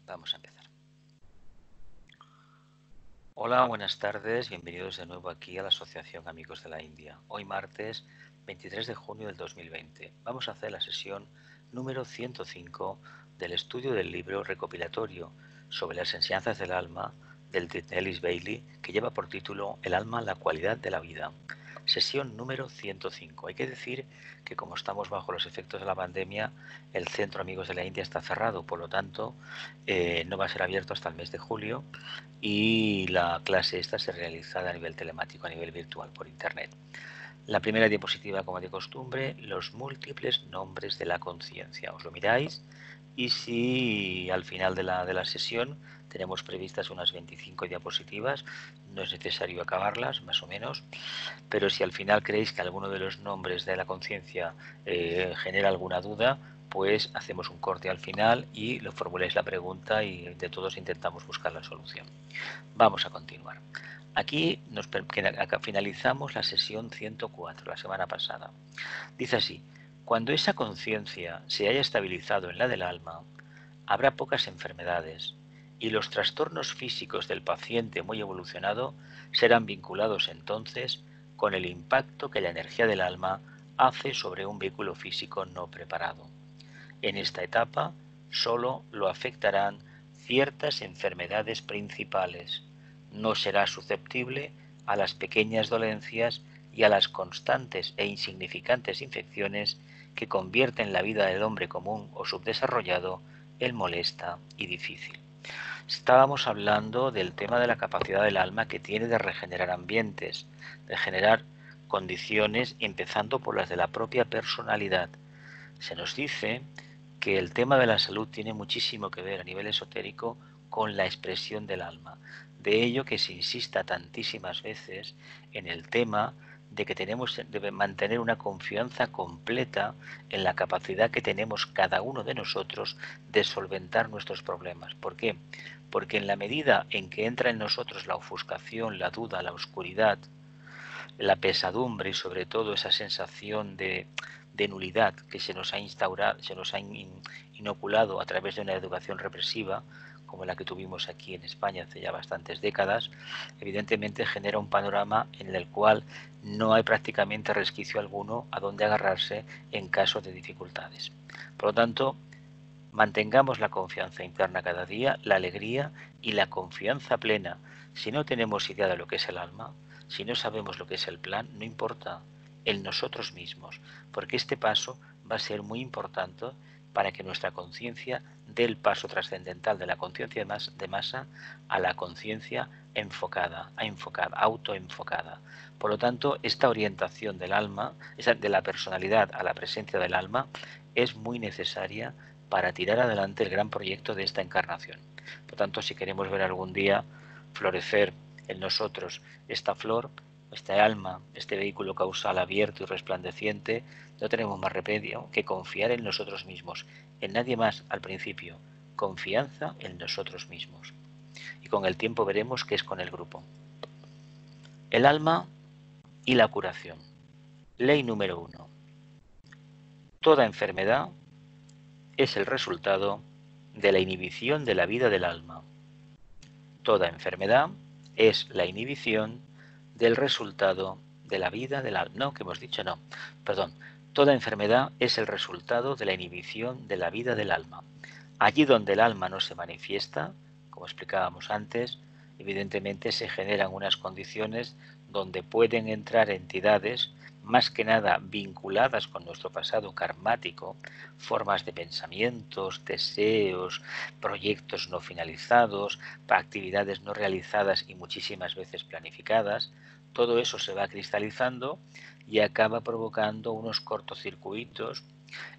Vamos a empezar. Hola, buenas tardes, bienvenidos de nuevo aquí a la Asociación Amigos de la India. Hoy martes 23 de junio del 2020 vamos a hacer la sesión número 105 del estudio del libro recopilatorio sobre las enseñanzas del alma del Ellis Bailey, que lleva por título El alma, la cualidad de la vida. Sesión número 105. Hay que decir que como estamos bajo los efectos de la pandemia, el Centro Amigos de la India está cerrado, por lo tanto no va a ser abierto hasta el mes de julio y la clase esta se realiza a nivel telemático, a nivel virtual, por internet. La primera diapositiva, como de costumbre, los múltiples nombres de la conciencia. Os lo miráis y si al final de la sesión tenemos previstas unas 25 diapositivas, no es necesario acabarlas, más o menos, pero si al final creéis que alguno de los nombres de la conciencia genera alguna duda, pues hacemos un corte al final y lo formuláis la pregunta y de todos intentamos buscar la solución. Vamos a continuar. Aquí finalizamos la sesión 104, la semana pasada. Dice así: cuando esa conciencia se haya estabilizado en la del alma, habrá pocas enfermedades y los trastornos físicos del paciente muy evolucionado serán vinculados entonces con el impacto que la energía del alma hace sobre un vehículo físico no preparado. En esta etapa solo lo afectarán ciertas enfermedades principales. No será susceptible a las pequeñas dolencias y a las constantes e insignificantes infecciones que convierten la vida del hombre común o subdesarrollado en molesta y difícil. Estábamos hablando del tema de la capacidad del alma que tiene de regenerar ambientes, de generar condiciones, empezando por las de la propia personalidad. Se nos dice que el tema de la salud tiene muchísimo que ver a nivel esotérico con la expresión del alma. De ello que se insista tantísimas veces en el tema de que tenemos de mantener una confianza completa en la capacidad que tenemos cada uno de nosotros de solventar nuestros problemas. ¿Por qué? Porque en la medida en que entra en nosotros la ofuscación, la duda, la oscuridad, la pesadumbre y sobre todo esa sensación de nulidad que se nos ha instaurado, se nos ha inoculado a través de una educación represiva, como la que tuvimos aquí en España hace ya bastantes décadas, evidentemente genera un panorama en el cual no hay prácticamente resquicio alguno a donde agarrarse en caso de dificultades. Por lo tanto, mantengamos la confianza interna cada día, la alegría y la confianza plena. Si no tenemos idea de lo que es el alma, si no sabemos lo que es el plan, no importa, en nosotros mismos, porque este paso va a ser muy importante para que nuestra conciencia dé el paso trascendental de la conciencia de masa a la conciencia enfocada, autoenfocada. Por lo tanto, esta orientación del alma, de la personalidad a la presencia del alma, es muy necesaria para tirar adelante el gran proyecto de esta encarnación. Por tanto, si queremos ver algún día florecer en nosotros esta flor, este alma, este vehículo causal abierto y resplandeciente, no tenemos más remedio que confiar en nosotros mismos, en nadie más al principio, confianza en nosotros mismos. Y con el tiempo veremos qué es con el grupo. El alma y la curación. Ley número 1. Toda enfermedad es el resultado de la inhibición de la vida del alma. Toda enfermedad es la inhibición del resultado de la vida del alma. No, que hemos dicho no. Perdón. Toda enfermedad es el resultado de la inhibición de la vida del alma. Allí donde el alma no se manifiesta, como explicábamos antes, evidentemente se generan unas condiciones donde pueden entrar entidades más que nada vinculadas con nuestro pasado karmático, formas de pensamientos, deseos, proyectos no finalizados, actividades no realizadas y muchísimas veces planificadas. Todo eso se va cristalizando y acaba provocando unos cortocircuitos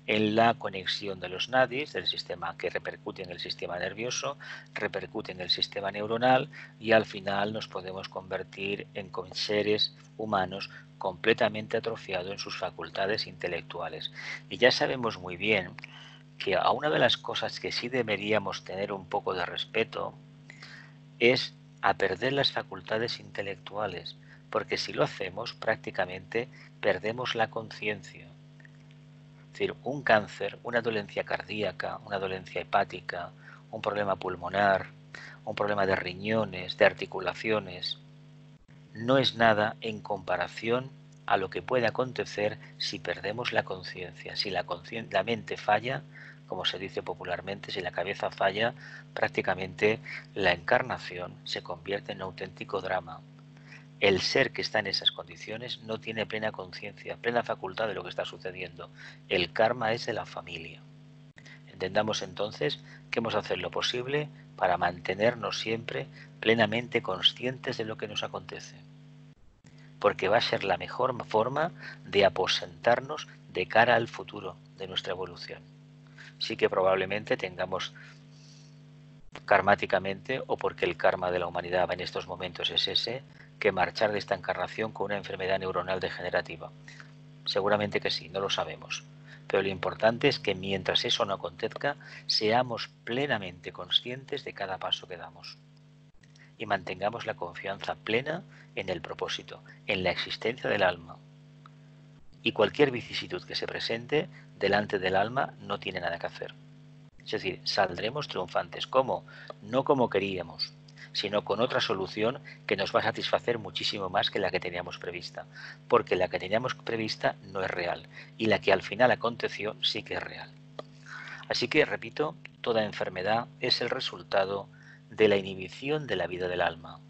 en la conexión de los nadis, del sistema que repercute en el sistema nervioso, repercute en el sistema neuronal y al final nos podemos convertir en seres humanos completamente atrofiados en sus facultades intelectuales. Y ya sabemos muy bien que a una de las cosas que sí deberíamos tener un poco de respeto es a perder las facultades intelectuales, porque si lo hacemos prácticamente perdemos la conciencia. Es decir, un cáncer, una dolencia cardíaca, una dolencia hepática, un problema pulmonar, un problema de riñones, de articulaciones, no es nada en comparación a lo que puede acontecer si perdemos la conciencia. Si la mente falla, como se dice popularmente, si la cabeza falla, prácticamente la encarnación se convierte en un auténtico drama. El ser que está en esas condiciones no tiene plena conciencia, plena facultad de lo que está sucediendo. El karma es de la familia. Entendamos entonces que hemos de hacer lo posible para mantenernos siempre plenamente conscientes de lo que nos acontece, porque va a ser la mejor forma de aposentarnos de cara al futuro de nuestra evolución. Sí que probablemente tengamos karmáticamente, o porque el karma de la humanidad en estos momentos es ese, que marchar de esta encarnación con una enfermedad neuronal degenerativa. Seguramente que sí, no lo sabemos. Pero lo importante es que mientras eso no acontezca, seamos plenamente conscientes de cada paso que damos. Y mantengamos la confianza plena en el propósito, en la existencia del alma. Y cualquier vicisitud que se presente delante del alma no tiene nada que hacer. Es decir, saldremos triunfantes. ¿Cómo? No como queríamos, sino con otra solución que nos va a satisfacer muchísimo más que la que teníamos prevista. Porque la que teníamos prevista no es real. Y la que al final aconteció sí que es real. Así que, repito, toda enfermedad es el resultado de la inhibición de la vida del alma.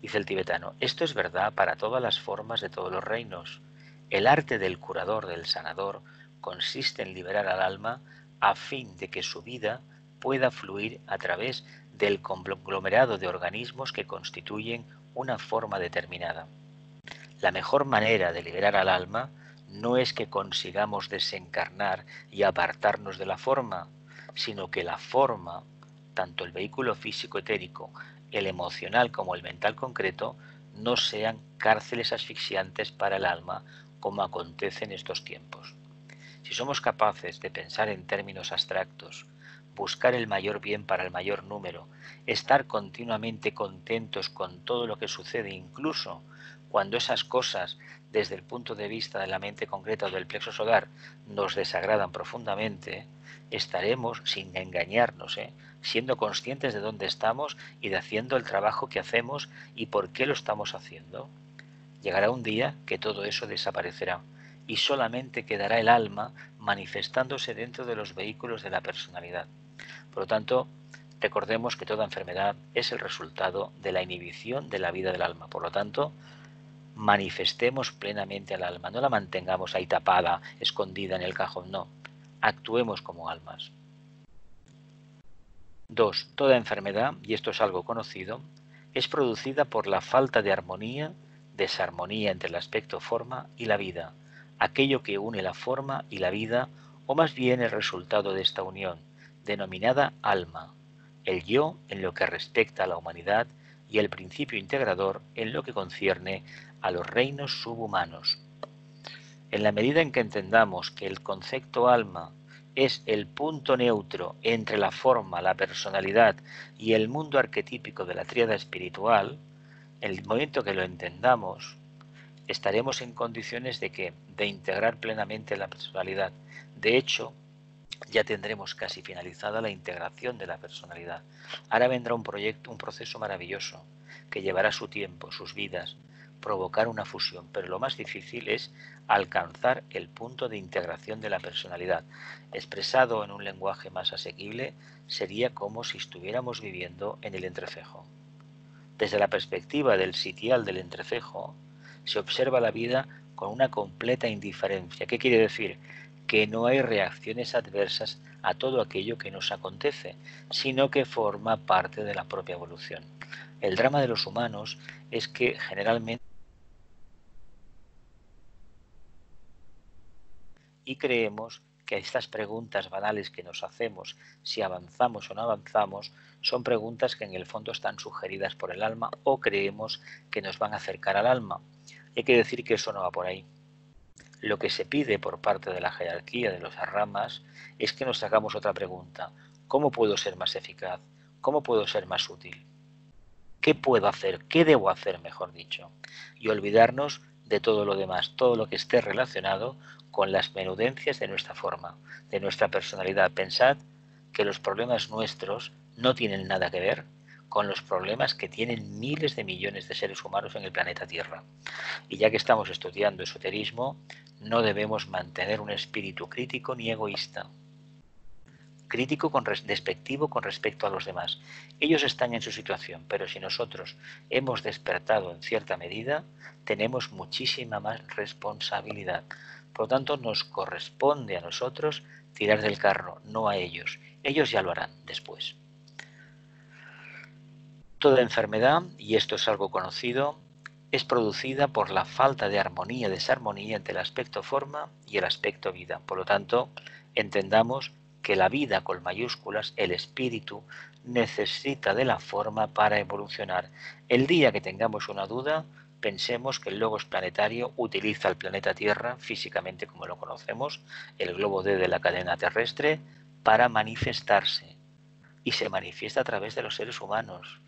Dice el tibetano, esto es verdad para todas las formas de todos los reinos. El arte del curador, del sanador, consiste en liberar al alma a fin de que su vida pueda fluir a través del conglomerado de organismos que constituyen una forma determinada. La mejor manera de liberar al alma no es que consigamos desencarnar y apartarnos de la forma, sino que la forma, tanto el vehículo físico etérico, el emocional como el mental concreto, no sean cárceles asfixiantes para el alma como acontece en estos tiempos. Si somos capaces de pensar en términos abstractos, buscar el mayor bien para el mayor número, estar continuamente contentos con todo lo que sucede, incluso cuando esas cosas, desde el punto de vista de la mente concreta o del plexo solar, nos desagradan profundamente, estaremos, sin engañarnos, siendo conscientes de dónde estamos y de haciendo el trabajo que hacemos y por qué lo estamos haciendo. Llegará un día que todo eso desaparecerá y solamente quedará el alma manifestándose dentro de los vehículos de la personalidad. Por lo tanto, recordemos que toda enfermedad es el resultado de la inhibición de la vida del alma. Por lo tanto, manifestemos plenamente al alma, no la mantengamos ahí tapada, escondida en el cajón, no. Actuemos como almas. 2. Toda enfermedad, y esto es algo conocido, es producida por la falta de armonía, desarmonía entre el aspecto forma y la vida, aquello que une la forma y la vida, o más bien el resultado de esta unión, denominada alma, el yo en lo que respecta a la humanidad y el principio integrador en lo que concierne a los reinos subhumanos. En la medida en que entendamos que el concepto alma es el punto neutro entre la forma, la personalidad y el mundo arquetípico de la tríada espiritual, en el momento que lo entendamos, estaremos en condiciones de integrar plenamente la personalidad. De hecho, ya tendremos casi finalizada la integración de la personalidad. Ahora vendrá un proceso maravilloso que llevará su tiempo, sus vidas, provocar una fusión, pero lo más difícil es alcanzar el punto de integración de la personalidad. Expresado en un lenguaje más asequible, sería como si estuviéramos viviendo en el entrecejo. Desde la perspectiva del sitial del entrecejo, se observa la vida con una completa indiferencia. ¿Qué quiere decir? Que no hay reacciones adversas a todo aquello que nos acontece, sino que forma parte de la propia evolución. El drama de los humanos es que generalmente y creemos que estas preguntas banales que nos hacemos, si avanzamos o no avanzamos, son preguntas que en el fondo están sugeridas por el alma o creemos que nos van a acercar al alma. Hay que decir que eso no va por ahí. Lo que se pide por parte de la jerarquía de las ramas es que nos hagamos otra pregunta. ¿Cómo puedo ser más eficaz? ¿Cómo puedo ser más útil? ¿Qué puedo hacer? ¿Qué debo hacer, mejor dicho? Y olvidarnos de todo lo demás, todo lo que esté relacionado con las menudencias de nuestra forma, de nuestra personalidad. Pensad que los problemas nuestros no tienen nada que ver con los problemas que tienen miles de millones de seres humanos en el planeta Tierra. Y ya que estamos estudiando esoterismo, no debemos mantener un espíritu crítico ni egoísta. Crítico despectivo con respecto a los demás. Ellos están en su situación, pero si nosotros hemos despertado en cierta medida, tenemos muchísima más responsabilidad. Por lo tanto, nos corresponde a nosotros tirar del carro, no a ellos. Ellos ya lo harán después. Toda enfermedad, y esto es algo conocido, es producida por la falta de armonía, desarmonía entre el aspecto forma y el aspecto vida. Por lo tanto, entendamos que la vida con mayúsculas, el espíritu, necesita de la forma para evolucionar. El día que tengamos una duda, pensemos que el logos planetario utiliza el planeta Tierra, físicamente como lo conocemos, el globo D de la cadena terrestre, para manifestarse. Y se manifiesta a través de los seres humanos,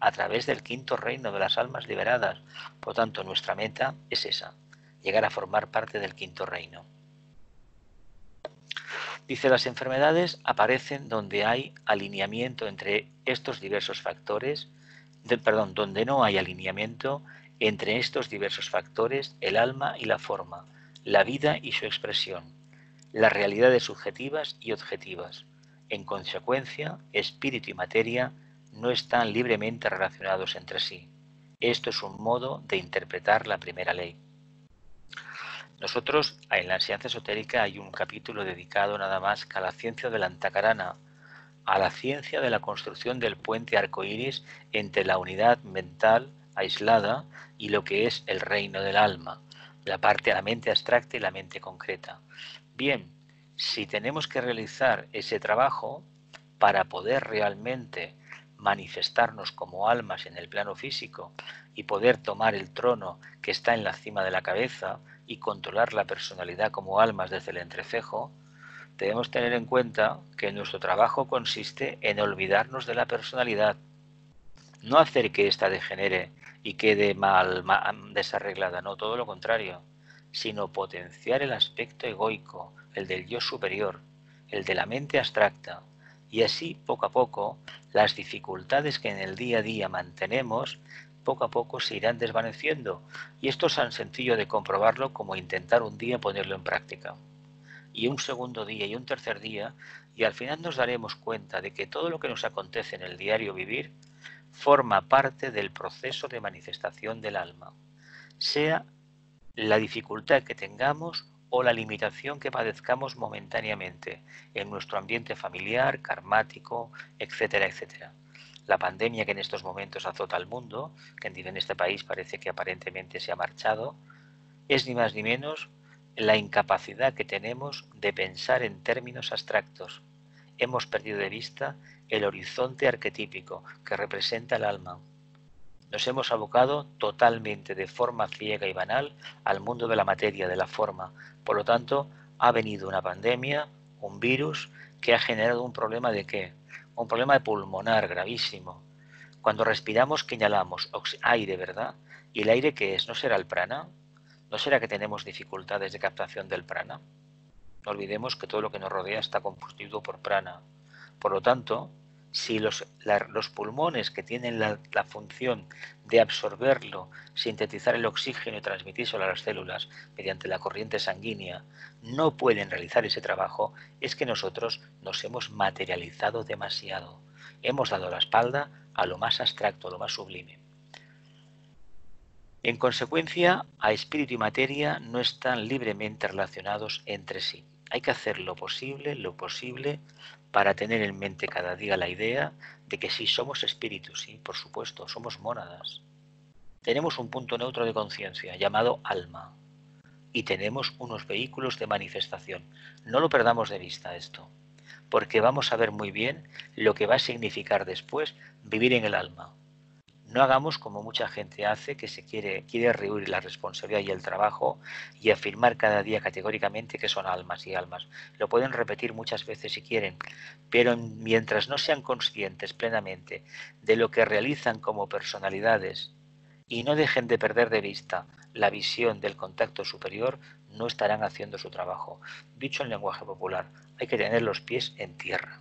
a través del quinto reino de las almas liberadas. Por lo tanto, nuestra meta es esa, llegar a formar parte del quinto reino. Dice, las enfermedades aparecen donde hay alineamiento entre estos diversos factores, donde no hay alineamiento entre estos diversos factores, el alma y la forma, la vida y su expresión, las realidades subjetivas y objetivas. En consecuencia, espíritu y materia no están libremente relacionados entre sí. Esto es un modo de interpretar la primera ley. Nosotros, en la enseñanza esotérica, hay un capítulo dedicado nada más que a la ciencia de la Antakarana, a la ciencia de la construcción del puente arcoíris entre la unidad mental aislada y lo que es el reino del alma, la parte de la mente abstracta y la mente concreta. Bien, si tenemos que realizar ese trabajo para poder realmente manifestarnos como almas en el plano físico y poder tomar el trono que está en la cima de la cabeza y controlar la personalidad como almas desde el entrecejo, debemos tener en cuenta que nuestro trabajo consiste en olvidarnos de la personalidad, no hacer que ésta degenere y quede mal desarreglada, no, todo lo contrario, sino potenciar el aspecto egoico, el del yo superior, el de la mente abstracta, y así poco a poco las dificultades que en el día a día mantenemos poco a poco se irán desvaneciendo, y esto es tan sencillo de comprobarlo como intentar un día ponerlo en práctica, y un segundo día y un tercer día, y al final nos daremos cuenta de que todo lo que nos acontece en el diario vivir forma parte del proceso de manifestación del alma, sea la dificultad que tengamos o la limitación que padezcamos momentáneamente en nuestro ambiente familiar, karmático, etcétera, etcétera. La pandemia que en estos momentos azota al mundo, que en este país parece que aparentemente se ha marchado, es ni más ni menos la incapacidad que tenemos de pensar en términos abstractos. Hemos perdido de vista el horizonte arquetípico que representa el alma. Nos hemos abocado totalmente de forma ciega y banal al mundo de la materia, de la forma. Por lo tanto, ha venido una pandemia, un virus, que ha generado un problema de ¿qué? Un problema de pulmonar gravísimo. Cuando respiramos, que inhalamos aire, ¿verdad? ¿Y el aire qué es? ¿No será el prana? ¿No será que tenemos dificultades de captación del prana? No olvidemos que todo lo que nos rodea está compuesto por prana. Por lo tanto, si los pulmones que tienen la función de absorberlo, sintetizar el oxígeno y transmitírselo a las células mediante la corriente sanguínea, no pueden realizar ese trabajo, es que nosotros nos hemos materializado demasiado. Hemos dado la espalda a lo más abstracto, a lo más sublime. En consecuencia, a espíritu y materia no están libremente relacionados entre sí. Hay que hacer lo posible para tener en mente cada día la idea de que sí somos espíritus, sí, por supuesto, somos mónadas. Tenemos un punto neutro de conciencia llamado alma y tenemos unos vehículos de manifestación. No lo perdamos de vista esto, porque vamos a ver muy bien lo que va a significar después vivir en el alma. No hagamos como mucha gente hace, que se quiere rehuir la responsabilidad y el trabajo y afirmar cada día categóricamente que son almas y almas. Lo pueden repetir muchas veces si quieren, pero mientras no sean conscientes plenamente de lo que realizan como personalidades y no dejen de perder de vista la visión del contacto superior, no estarán haciendo su trabajo. Dicho en lenguaje popular, hay que tener los pies en tierra.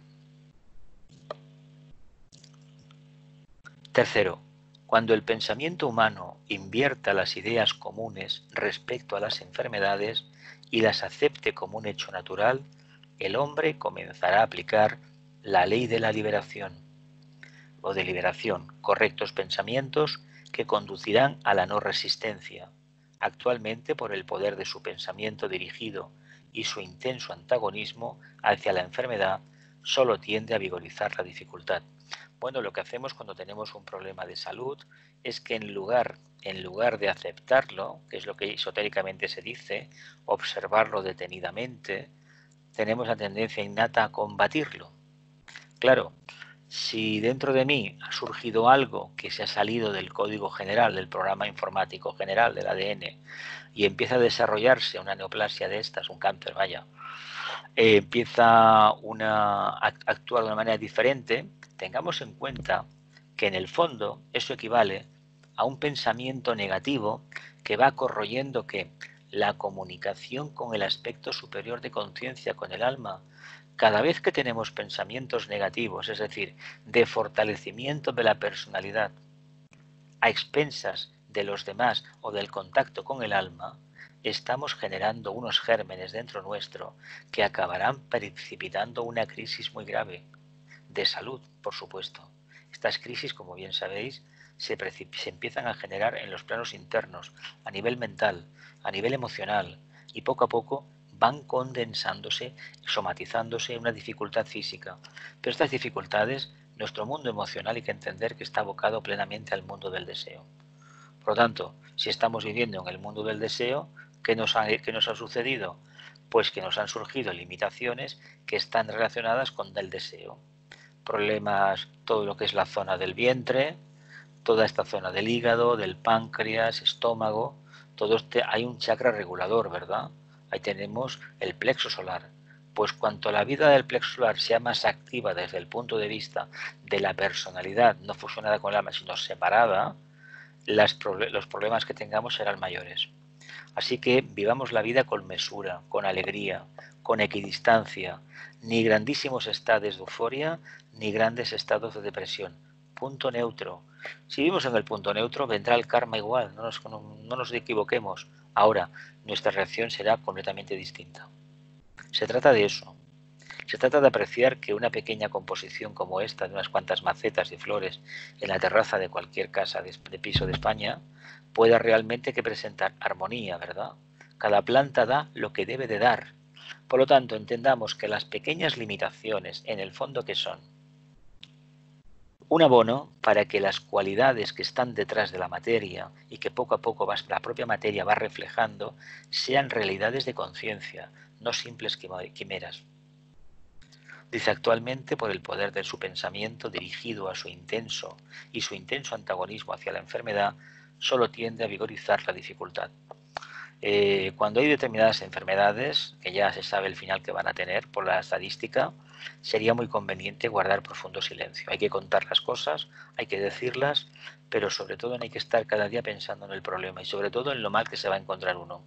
Tercero, cuando el pensamiento humano invierta las ideas comunes respecto a las enfermedades y las acepte como un hecho natural, el hombre comenzará a aplicar la ley de la liberación o de liberación, correctos pensamientos que conducirán a la no resistencia. Actualmente, por el poder de su pensamiento dirigido y su intenso antagonismo hacia la enfermedad, solo tiende a vigorizar la dificultad. Bueno, lo que hacemos cuando tenemos un problema de salud es que en lugar de aceptarlo, que es lo que esotéricamente se dice, observarlo detenidamente, tenemos la tendencia innata a combatirlo. Claro, si dentro de mí ha surgido algo que se ha salido del código general, del programa informático general del ADN, y empieza a desarrollarse una neoplasia de estas, un cáncer, vaya, empieza a actuar de una manera diferente, tengamos en cuenta que en el fondo eso equivale a un pensamiento negativo que va corroyendo que la comunicación con el aspecto superior de conciencia, con el alma, cada vez que tenemos pensamientos negativos, es decir, de fortalecimiento de la personalidad a expensas de los demás o del contacto con el alma, estamos generando unos gérmenes dentro nuestro que acabarán precipitando una crisis muy grave, de salud, por supuesto. Estas crisis, como bien sabéis, se empiezan a generar en los planos internos, a nivel mental, a nivel emocional, y poco a poco van condensándose, somatizándose en una dificultad física. Pero estas dificultades, nuestro mundo emocional hay que entender que está abocado plenamente al mundo del deseo. Por lo tanto, si estamos viviendo en el mundo del deseo, ¿qué nos ha sucedido? Pues que nos han surgido limitaciones que están relacionadas con el deseo. Problemas, todo lo que es la zona del vientre, toda esta zona del hígado, del páncreas, estómago, hay un chakra regulador, ¿verdad? Ahí tenemos el plexo solar. Pues cuanto la vida del plexo solar sea más activa desde el punto de vista de la personalidad, no fusionada con el alma, sino separada, los problemas que tengamos serán mayores. Así que vivamos la vida con mesura, con alegría, con equidistancia, ni grandísimos estados de euforia, ni grandes estados de depresión. Punto neutro. Si vivimos en el punto neutro, vendrá el karma igual, no nos equivoquemos. Ahora, nuestra reacción será completamente distinta. Se trata de eso. Se trata de apreciar que una pequeña composición como esta, de unas cuantas macetas de flores en la terraza de cualquier casa de piso de España, pueda realmente que presentar armonía, ¿verdad? Cada planta da lo que debe de dar. Por lo tanto, entendamos que las pequeñas limitaciones, en el fondo, ¿qué son? Un abono para que las cualidades que están detrás de la materia y que poco a poco la propia materia va reflejando, sean realidades de conciencia, no simples quimeras. Dice actualmente, por el poder de su pensamiento dirigido a su intenso antagonismo hacia la enfermedad, solo tiende a vigorizar la dificultad. Cuando hay determinadas enfermedades, que ya se sabe el final que van a tener por la estadística, sería muy conveniente guardar profundo silencio. Hay que contar las cosas, hay que decirlas, pero sobre todo no hay que estar cada día pensando en el problema y sobre todo en lo mal que se va a encontrar uno.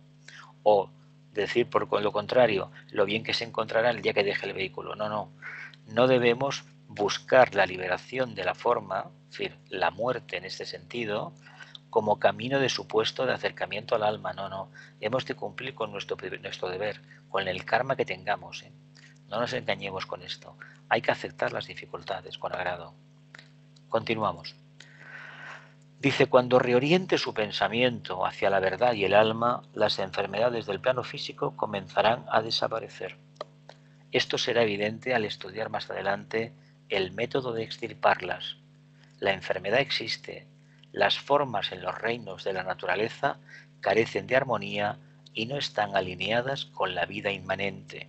O decir por lo contrario, lo bien que se encontrará el día que deje el vehículo. No debemos buscar la liberación de la forma, es decir, la muerte en este sentido, como camino de supuesto de acercamiento al alma. Hemos de cumplir con nuestro deber, con el karma que tengamos. No nos engañemos con esto. Hay que aceptar las dificultades con agrado. Continuamos. Dice, cuando reoriente su pensamiento hacia la verdad y el alma, las enfermedades del plano físico comenzarán a desaparecer. Esto será evidente al estudiar más adelante el método de extirparlas. La enfermedad existe, las formas en los reinos de la naturaleza carecen de armonía y no están alineadas con la vida inmanente.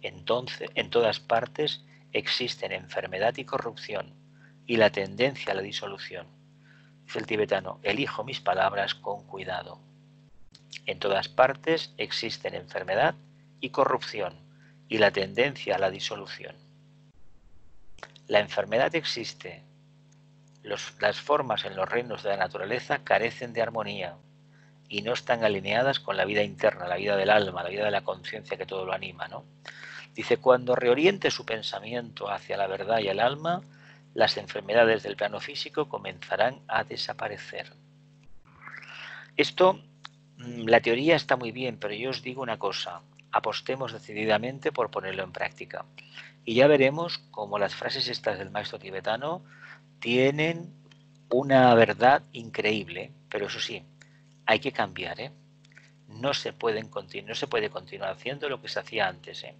Entonces, en todas partes existen enfermedad y corrupción y la tendencia a la disolución. Dice el tibetano, elijo mis palabras con cuidado. En todas partes existen enfermedad y corrupción y la tendencia a la disolución. La enfermedad existe. Las formas en los reinos de la naturaleza carecen de armonía y no están alineadas con la vida interna, la vida del alma, la vida de la conciencia que todo lo anima, ¿no? Dice, cuando reoriente su pensamiento hacia la verdad y el alma, las enfermedades del plano físico comenzarán a desaparecer. Esto, la teoría está muy bien, pero yo os digo una cosa, apostemos decididamente por ponerlo en práctica. Y ya veremos cómo las frases estas del maestro tibetano tienen una verdad increíble, pero eso sí, hay que cambiar, ¿eh? No se puede continuar haciendo lo que se hacía antes, ¿eh?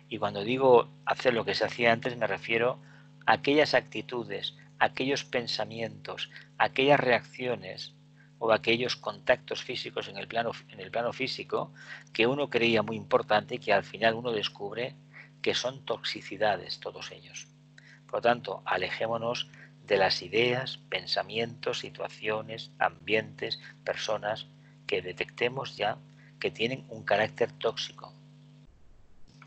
Y cuando digo hacer lo que se hacía antes me refiero a aquellas actitudes, aquellos pensamientos, aquellas reacciones o aquellos contactos físicos en el plano físico que uno creía muy importante y que al final uno descubre que son toxicidades todos ellos. Por lo tanto, alejémonos de las ideas, pensamientos, situaciones, ambientes, personas que detectemos ya que tienen un carácter tóxico.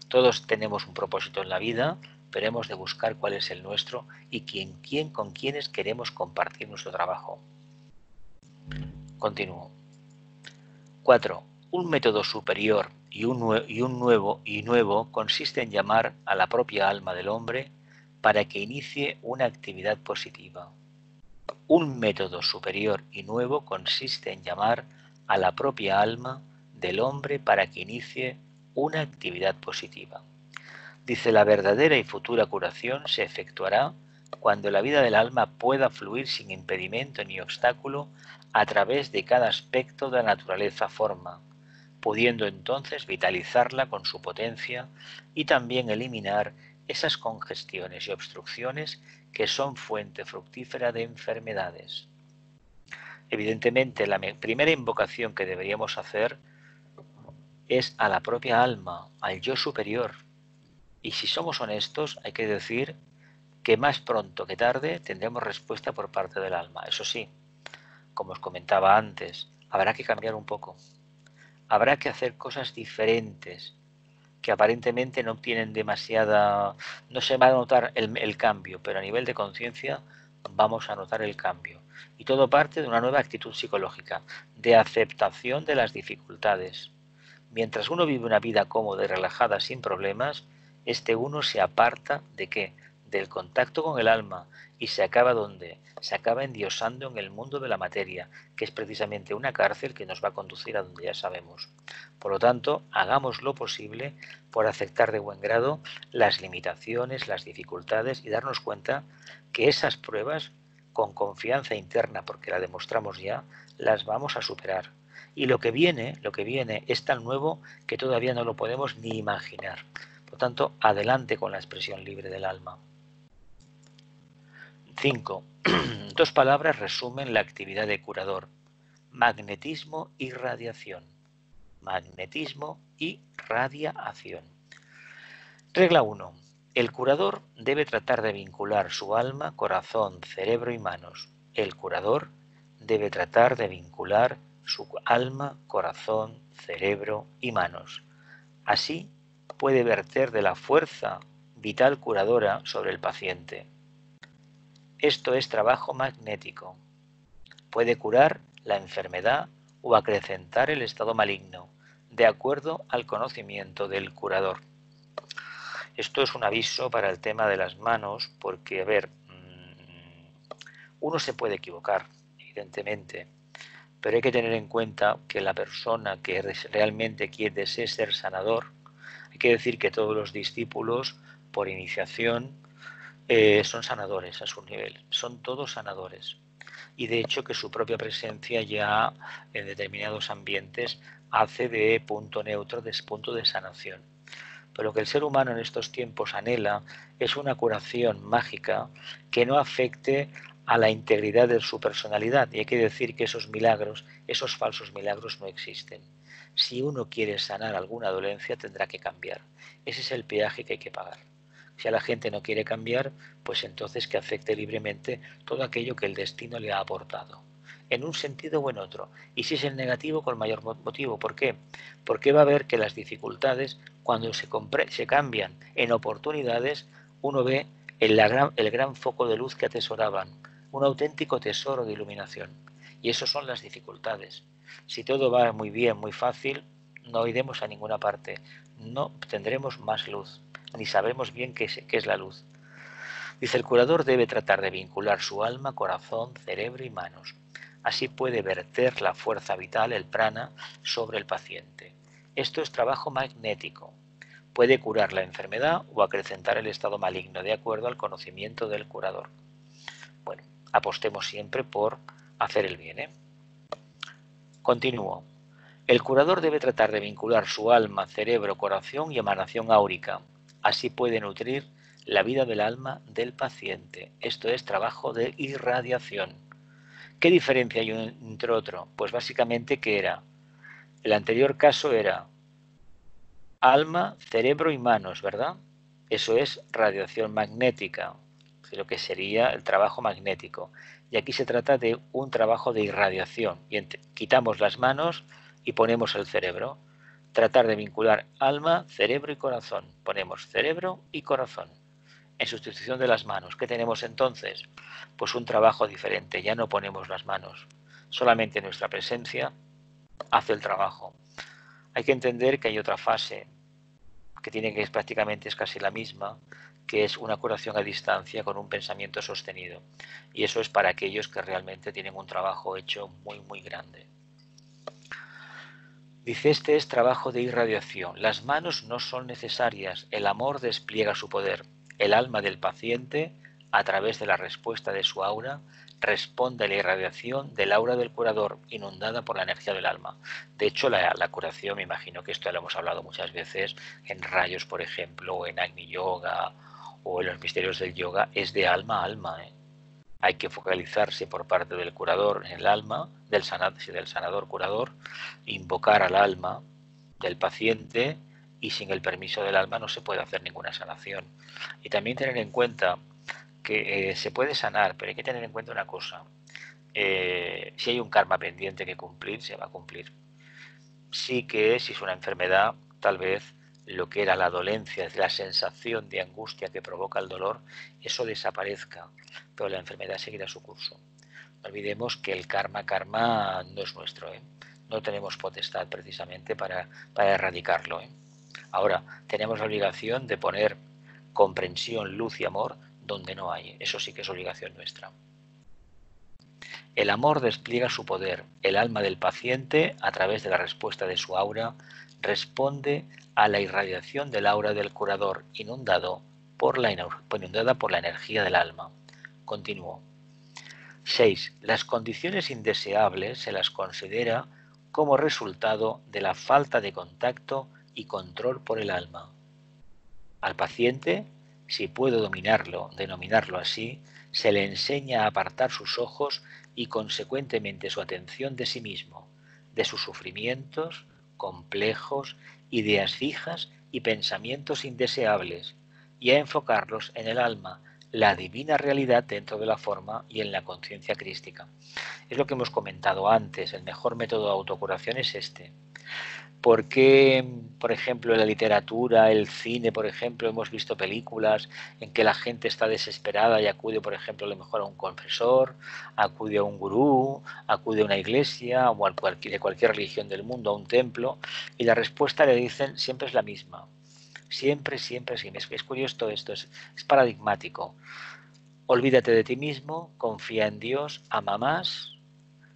Todos tenemos un propósito en la vida, pero hemos de buscar cuál es el nuestro y con quiénes queremos compartir nuestro trabajo. Continúo. 4. Un método superior y nuevo consiste en llamar a la propia alma del hombre para que inicie una actividad positiva. Un método superior y nuevo consiste en llamar a la propia alma del hombre para que inicie una actividad positiva. Dice, la verdadera y futura curación se efectuará cuando la vida del alma pueda fluir sin impedimento ni obstáculo a través de cada aspecto de la naturaleza forma, pudiendo entonces vitalizarla con su potencia y también eliminar esas congestiones y obstrucciones que son fuente fructífera de enfermedades. Evidentemente, la primera invocación que deberíamos hacer es a la propia alma, al yo superior. Y si somos honestos, hay que decir que más pronto que tarde tendremos respuesta por parte del alma. Eso sí, como os comentaba antes, habrá que cambiar un poco. Habrá que hacer cosas diferentes que aparentemente no tienen demasiada... No se va a notar el cambio, pero a nivel de conciencia vamos a notar el cambio. Y todo parte de una nueva actitud psicológica, de aceptación de las dificultades. Mientras uno vive una vida cómoda y relajada sin problemas, este uno se aparta ¿de qué? Del contacto con el alma y se acaba ¿dónde? Se acaba endiosando en el mundo de la materia, que es precisamente una cárcel que nos va a conducir a donde ya sabemos. Por lo tanto, hagamos lo posible por aceptar de buen grado las limitaciones, las dificultades y darnos cuenta que esas pruebas, con confianza interna, porque la demostramos ya, las vamos a superar. Y lo que viene es tan nuevo que todavía no lo podemos ni imaginar. Por tanto, adelante con la expresión libre del alma. 5. Dos palabras resumen la actividad de curador. Magnetismo y radiación. Magnetismo y radiación. Regla 1. El curador debe tratar de vincular su alma, corazón, cerebro y manos. El curador debe tratar de vincular su alma, corazón, cerebro y manos. Así puede verter de la fuerza vital curadora sobre el paciente. Esto es trabajo magnético. Puede curar la enfermedad o acrecentar el estado maligno, de acuerdo al conocimiento del curador. Esto es un aviso para el tema de las manos, porque, a ver, uno se puede equivocar, evidentemente, pero hay que tener en cuenta que la persona que realmente quiere ser sanador, hay que decir que todos los discípulos, por iniciación, son sanadores a su nivel, son todos sanadores. Y de hecho que su propia presencia ya en determinados ambientes hace de punto neutro, de punto de sanación. Pero lo que el ser humano en estos tiempos anhela es una curación mágica que no afecte a la integridad de su personalidad. Y hay que decir que esos milagros, esos falsos milagros no existen. Si uno quiere sanar alguna dolencia tendrá que cambiar. Ese es el peaje que hay que pagar. Si a la gente no quiere cambiar, pues entonces que acepte libremente todo aquello que el destino le ha aportado, en un sentido o en otro. Y si es el negativo, con mayor motivo. ¿Por qué? Porque va a ver que las dificultades, cuando se cambian en oportunidades, uno ve el gran foco de luz que atesoraban, un auténtico tesoro de iluminación. Y eso son las dificultades. Si todo va muy bien, muy fácil, no iremos a ninguna parte, no tendremos más luz, ni sabremos bien qué es la luz. Dice, el curador debe tratar de vincular su alma, corazón, cerebro y manos. Así puede verter la fuerza vital, el prana, sobre el paciente. Esto es trabajo magnético. Puede curar la enfermedad o acrecentar el estado maligno, de acuerdo al conocimiento del curador. Bueno, apostemos siempre por hacer el bien, ¿eh? Continúo. El curador debe tratar de vincular su alma, cerebro, corazón y emanación áurica. Así puede nutrir la vida del alma del paciente. Esto es trabajo de irradiación. ¿Qué diferencia hay entre otro? Pues básicamente que era, el anterior caso era alma, cerebro y manos, ¿verdad? Eso es radiación magnética, lo que sería el trabajo magnético. Y aquí se trata de un trabajo de irradiación. Bien, quitamos las manos y ponemos el cerebro. Tratar de vincular alma, cerebro y corazón. Ponemos cerebro y corazón. En sustitución de las manos, ¿qué tenemos entonces? Pues un trabajo diferente. Ya no ponemos las manos. Solamente nuestra presencia hace el trabajo. Hay que entender que hay otra fase que tiene que es prácticamente es casi la misma, que es una curación a distancia con un pensamiento sostenido. Y eso es para aquellos que realmente tienen un trabajo hecho muy grande. Dice, este es trabajo de irradiación. Las manos no son necesarias. El amor despliega su poder. El alma del paciente, a través de la respuesta de su aura, responde a la irradiación del aura del curador, inundada por la energía del alma. De hecho, la curación, me imagino que esto ya lo hemos hablado muchas veces, en rayos, por ejemplo, o en Agni Yoga, o en los misterios del yoga, es de alma a alma, ¿eh? Hay que focalizarse por parte del curador en el alma, del sanador curador, invocar al alma del paciente, y sin el permiso del alma no se puede hacer ninguna sanación. Y también tener en cuenta que se puede sanar, pero hay que tener en cuenta una cosa. Si hay un karma pendiente que cumplir, se va a cumplir. Sí que si es una enfermedad, tal vez lo que era la dolencia, la sensación de angustia que provoca el dolor, eso desaparezca, pero la enfermedad seguirá su curso. No olvidemos que el karma no es nuestro, ¿eh? No tenemos potestad precisamente para erradicarlo, ¿eh? Ahora, tenemos la obligación de poner comprensión, luz y amor donde no hay. Eso sí que es obligación nuestra. El amor despliega su poder. El alma del paciente, a través de la respuesta de su aura, responde a la irradiación del aura del curador, inundada por la energía del alma. Continúo. 6. Las condiciones indeseables se las considera como resultado de la falta de contacto y control por el alma. Al paciente, si puedo denominarlo así, se le enseña a apartar sus ojos y consecuentemente su atención de sí mismo, de sus sufrimientos, complejos, ideas fijas y pensamientos indeseables, y a enfocarlos en el alma, la divina realidad dentro de la forma y en la conciencia crística. Es lo que hemos comentado antes, el mejor método de autocuración es este. ¿Por qué, por ejemplo, en la literatura, el cine, por ejemplo, hemos visto películas en que la gente está desesperada y acude, por ejemplo, a lo mejor a un confesor, acude a un gurú, acude a una iglesia o de cualquier religión del mundo, a un templo, y la respuesta le dicen siempre es la misma? Siempre. Es curioso esto, es paradigmático. Olvídate de ti mismo, confía en Dios, ama más,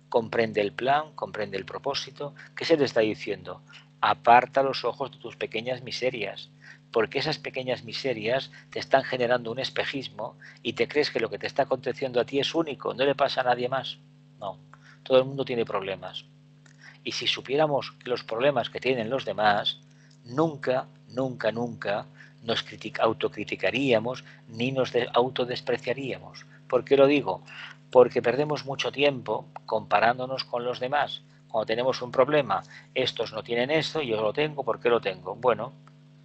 comprende el plan, comprende el propósito. ¿Qué se te está diciendo? Aparta los ojos de tus pequeñas miserias, porque esas pequeñas miserias te están generando un espejismo y te crees que lo que te está aconteciendo a ti es único, no le pasa a nadie más. No, todo el mundo tiene problemas. Y si supiéramos los problemas que tienen los demás, nunca nos autocriticaríamos ni nos autodespreciaríamos. ¿Por qué lo digo? Porque perdemos mucho tiempo comparándonos con los demás. Cuando tenemos un problema, estos no tienen esto y yo lo tengo, ¿por qué lo tengo? Bueno,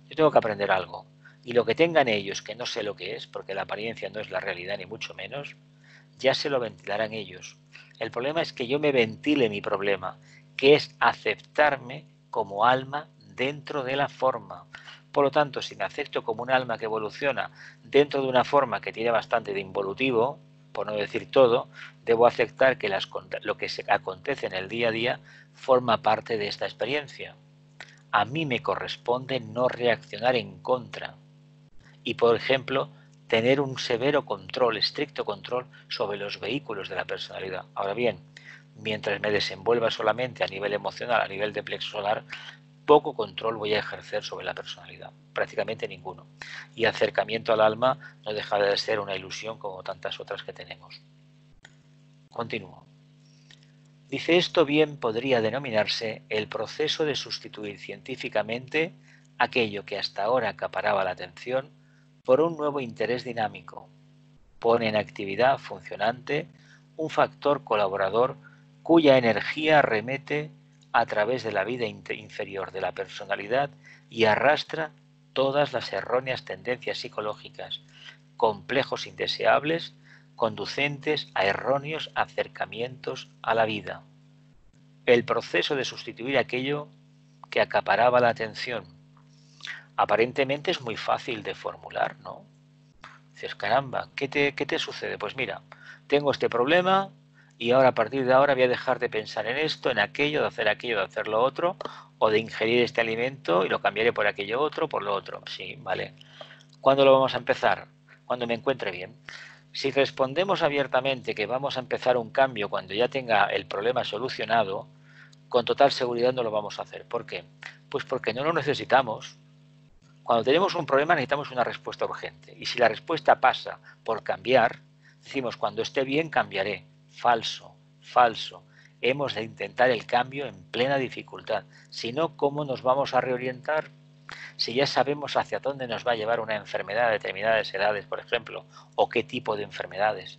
yo tengo que aprender algo. Y lo que tengan ellos, que no sé lo que es, porque la apariencia no es la realidad ni mucho menos, ya se lo ventilarán ellos. El problema es que yo me ventile mi problema, que es aceptarme como alma dentro de la forma. Por lo tanto, si me acepto como un alma que evoluciona dentro de una forma que tiene bastante de involutivo, por no decir todo, debo aceptar que lo que se acontece en el día a día forma parte de esta experiencia. A mí me corresponde no reaccionar en contra y, por ejemplo, tener un severo control, estricto control sobre los vehículos de la personalidad. Ahora bien, mientras me desenvuelva solamente a nivel emocional, a nivel de plexo solar, poco control voy a ejercer sobre la personalidad, prácticamente ninguno. Y acercamiento al alma no deja de ser una ilusión como tantas otras que tenemos. Continúo. Dice, esto bien podría denominarse el proceso de sustituir científicamente aquello que hasta ahora acaparaba la atención por un nuevo interés dinámico. Pone en actividad funcionante un factor colaborador cuya energía remete a través de la vida inferior de la personalidad y arrastra todas las erróneas tendencias psicológicas, complejos indeseables, conducentes a erróneos acercamientos a la vida. El proceso de sustituir aquello que acaparaba la atención. Aparentemente es muy fácil de formular, ¿no? Dices, caramba, ¿qué te sucede? Pues mira, tengo este problema y ahora a partir de ahora voy a dejar de pensar en esto, en aquello, de hacer lo otro, o de ingerir este alimento y lo cambiaré por aquello otro, por lo otro. Sí, vale. ¿Cuándo lo vamos a empezar? Cuando me encuentre bien. Si respondemos abiertamente que vamos a empezar un cambio cuando ya tenga el problema solucionado, con total seguridad no lo vamos a hacer. ¿Por qué? Pues porque no lo necesitamos. Cuando tenemos un problema necesitamos una respuesta urgente. Y si la respuesta pasa por cambiar, decimos, cuando esté bien cambiaré. Falso, falso. Hemos de intentar el cambio en plena dificultad. Si no, ¿cómo nos vamos a reorientar? Si ya sabemos hacia dónde nos va a llevar una enfermedad a determinadas edades, por ejemplo, o qué tipo de enfermedades,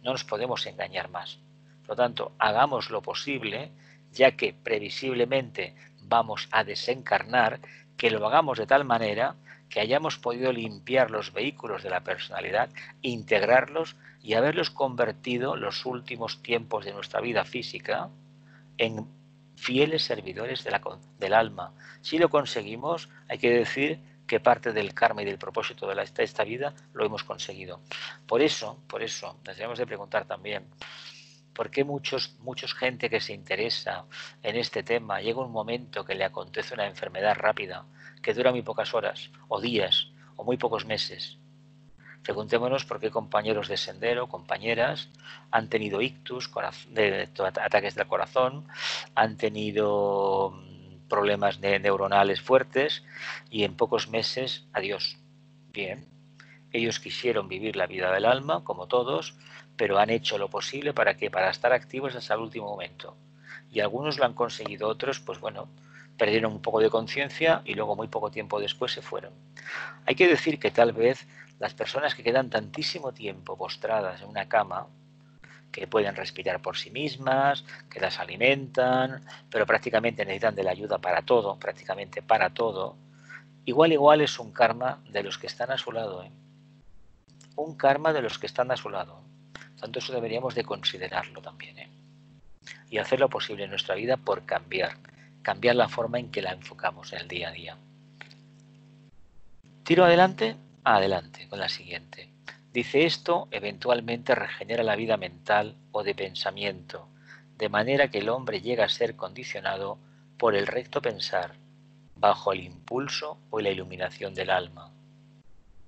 no nos podemos engañar más. Por lo tanto, hagamos lo posible, ya que previsiblemente vamos a desencarnar, que lo hagamos de tal manera que hayamos podido limpiar los vehículos de la personalidad, integrarlos y haberlos convertido los últimos tiempos de nuestra vida física en fieles servidores del alma. Si lo conseguimos, hay que decir que parte del karma y del propósito de esta vida lo hemos conseguido. Por eso, nos debemos de preguntar también, ¿por qué muchos gente que se interesa en este tema llega un momento que le acontece una enfermedad rápida, que dura muy pocas horas, o días, o muy pocos meses? Preguntémonos por qué compañeros de sendero, compañeras, han tenido ictus, ataques del corazón, han tenido problemas neuronales fuertes y en pocos meses, adiós. Bien, ellos quisieron vivir la vida del alma, como todos, pero han hecho lo posible para estar activos hasta el último momento. Y algunos lo han conseguido, otros, pues bueno, perdieron un poco de conciencia y luego muy poco tiempo después se fueron. Hay que decir que tal vez las personas que quedan tantísimo tiempo postradas en una cama, que pueden respirar por sí mismas, que las alimentan, pero prácticamente necesitan de la ayuda para todo, prácticamente para todo, igual es un karma de los que están a su lado, ¿eh? Un karma de los que están a su lado. Tanto eso deberíamos de considerarlo también, ¿eh? Y hacer lo posible en nuestra vida por cambiar la forma en que la enfocamos en el día a día. Tiro adelante con la siguiente. Dice, esto eventualmente regenera la vida mental o de pensamiento, de manera que el hombre llega a ser condicionado por el recto pensar, bajo el impulso o la iluminación del alma.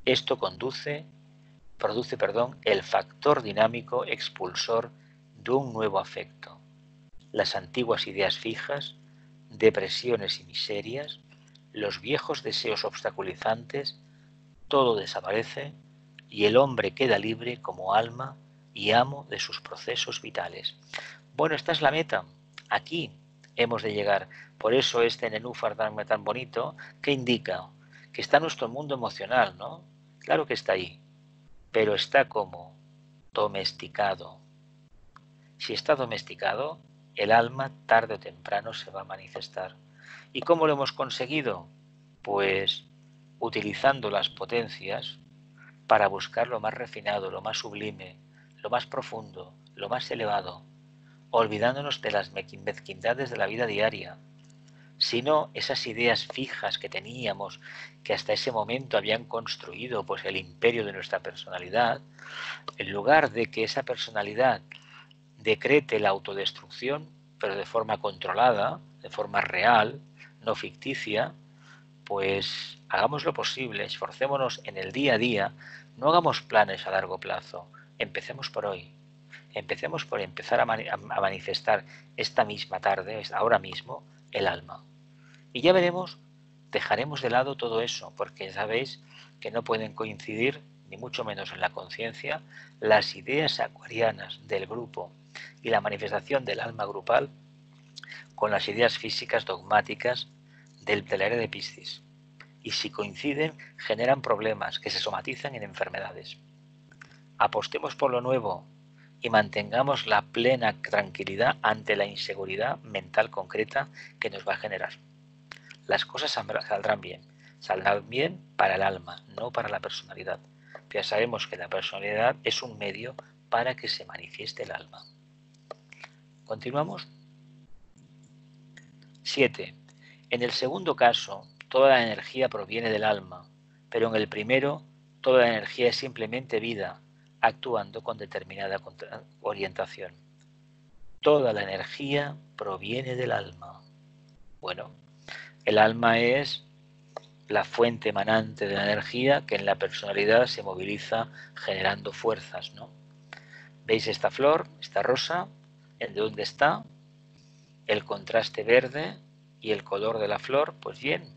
Esto produce el factor dinámico expulsor de un nuevo afecto. Las antiguas ideas fijas, depresiones y miserias, los viejos deseos obstaculizantes, todo desaparece y el hombre queda libre como alma y amo de sus procesos vitales. Bueno, esta es la meta. Aquí hemos de llegar. Por eso este nenúfar tan bonito que indica que está nuestro mundo emocional, ¿no? Claro que está ahí, pero está como domesticado. Si está domesticado, el alma tarde o temprano se va a manifestar. ¿Y cómo lo hemos conseguido? Pues utilizando las potencias para buscar lo más refinado, lo más sublime, lo más profundo, lo más elevado, olvidándonos de las mezquindades de la vida diaria, sino esas ideas fijas que teníamos, que hasta ese momento habían construido pues el imperio de nuestra personalidad, en lugar de que esa personalidad decrete la autodestrucción, pero de forma controlada, de forma real, no ficticia, pues hagamos lo posible, esforcémonos en el día a día No hagamos planes a largo plazo. Empecemos por hoy. Empecemos por empezar a manifestar esta misma tarde, ahora mismo, el alma. Y ya veremos, dejaremos de lado todo eso, porque sabéis que no pueden coincidir, ni mucho menos en la conciencia, las ideas acuarianas del grupo y la manifestación del alma grupal con las ideas físicas dogmáticas del área de Piscis. Y si coinciden, generan problemas que se somatizan en enfermedades. Apostemos por lo nuevo y mantengamos la plena tranquilidad ante la inseguridad mental concreta que nos va a generar. Las cosas saldrán bien para el alma, no para la personalidad. Ya sabemos que la personalidad es un medio para que se manifieste el alma. ¿Continuamos? 7. En el segundo caso, toda la energía proviene del alma, pero en el primero, toda la energía es simplemente vida, actuando con determinada orientación. Toda la energía proviene del alma. Bueno, el alma es la fuente emanante de la energía que en la personalidad se moviliza generando fuerzas, ¿no? ¿Veis esta flor, esta rosa? ¿De dónde está? El contraste verde y el color de la flor, pues bien,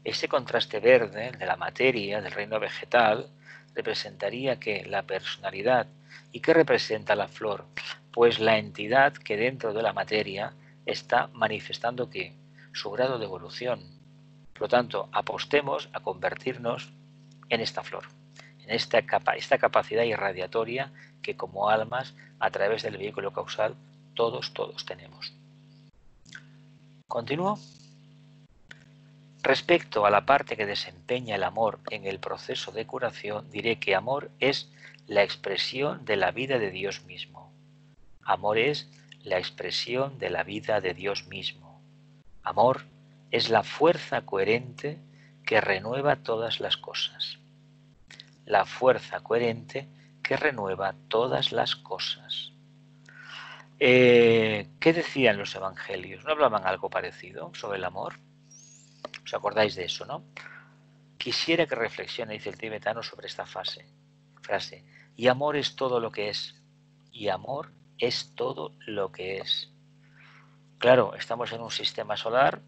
ese contraste verde de la materia, del reino vegetal, representaría que la personalidad. ¿Y qué representa la flor? Pues la entidad que dentro de la materia está manifestando ¿qué? Su grado de evolución. Por lo tanto, apostemos a convertirnos en esta flor, en esta capacidad irradiatoria que como almas, a través del vehículo causal, todos tenemos. ¿Continúo? Respecto a la parte que desempeña el amor en el proceso de curación, diré que amor es la expresión de la vida de Dios mismo. Amor es la expresión de la vida de Dios mismo. Amor es la fuerza coherente que renueva todas las cosas. La fuerza coherente que renueva todas las cosas. ¿Qué decían los evangelios? ¿No hablaban algo parecido sobre el amor? ¿Os acordáis de eso, no? Quisiera que reflexione, dice el tibetano, sobre esta frase. Y amor es todo lo que es. Y amor es todo lo que es. Claro, estamos en un sistema solar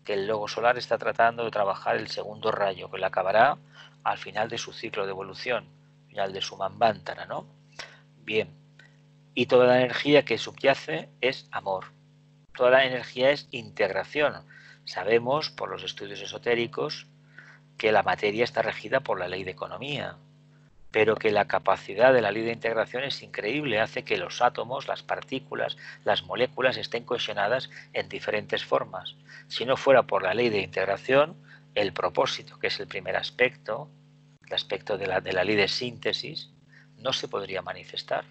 que el logo solar está tratando de trabajar el segundo rayo, que lo acabará al final de su ciclo de evolución, al final de su manvántara, ¿no? Bien, y toda la energía que subyace es amor. Toda la energía es integración. Sabemos, por los estudios esotéricos, que la materia está regida por la ley de economía, pero que la capacidad de la ley de integración es increíble, hace que los átomos, las partículas, las moléculas estén cohesionadas en diferentes formas. Si no fuera por la ley de integración, el propósito, que es el primer aspecto, el aspecto de la ley de síntesis, no se podría manifestar.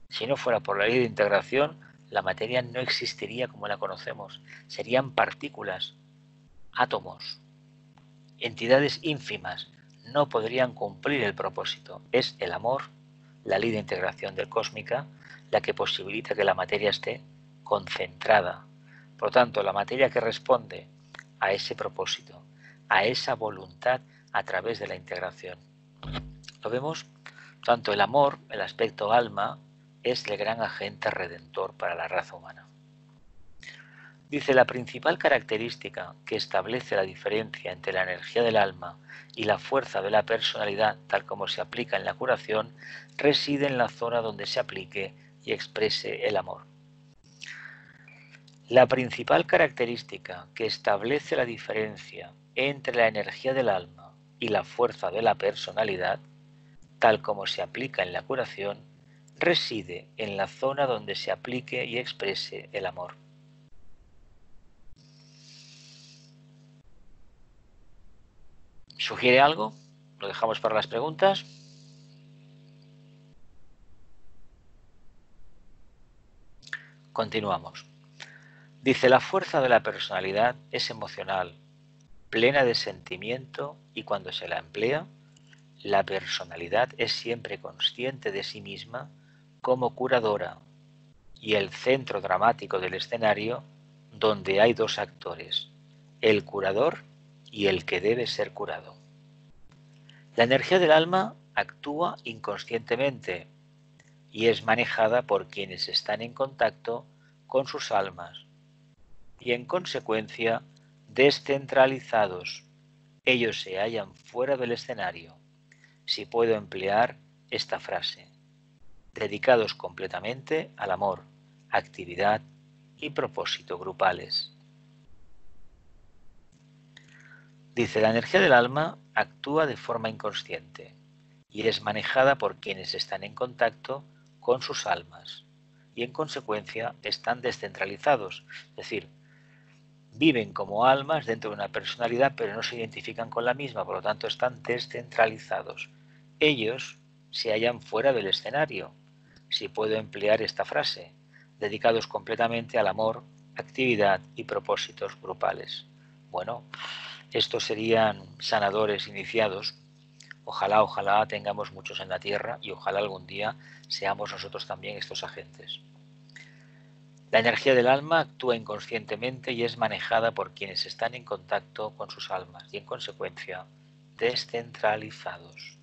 Si no fuera por la ley de integración, la materia no existiría como la conocemos. Serían partículas, átomos, entidades ínfimas. No podrían cumplir el propósito. Es el amor, la ley de integración del cósmica, la que posibilita que la materia esté concentrada. Por lo tanto, la materia que responde a ese propósito, a esa voluntad a través de la integración. ¿Lo vemos? Tanto el amor, el aspecto alma, es el gran agente redentor para la raza humana. Dice, la principal característica que establece la diferencia entre la energía del alma y la fuerza de la personalidad, tal como se aplica en la curación, reside en la zona donde se aplique y exprese el amor. La principal característica que establece la diferencia entre la energía del alma y la fuerza de la personalidad, tal como se aplica en la curación, reside en la zona donde se aplique y exprese el amor. ¿Sugiere algo? ¿Lo dejamos para las preguntas? Continuamos. Dice, la fuerza de la personalidad es emocional, plena de sentimiento y cuando se la emplea, la personalidad es siempre consciente de sí misma como curadora y el centro dramático del escenario donde hay dos actores, el curador y el que debe ser curado. La energía del alma actúa inconscientemente y es manejada por quienes están en contacto con sus almas y en consecuencia descentralizados. Ellos se hallan fuera del escenario, si puedo emplear esta frase, dedicados completamente al amor, actividad y propósito grupales. Dice, la energía del alma actúa de forma inconsciente y es manejada por quienes están en contacto con sus almas y en consecuencia están descentralizados, es decir, viven como almas dentro de una personalidad pero no se identifican con la misma, por lo tanto están descentralizados. Ellos se hallan fuera del escenario, si puedo emplear esta frase, dedicados completamente al amor, actividad y propósitos grupales. Bueno, estos serían sanadores iniciados. Ojalá tengamos muchos en la tierra y ojalá algún día seamos nosotros también estos agentes. La energía del alma actúa inconscientemente y es manejada por quienes están en contacto con sus almas y en consecuencia descentralizados.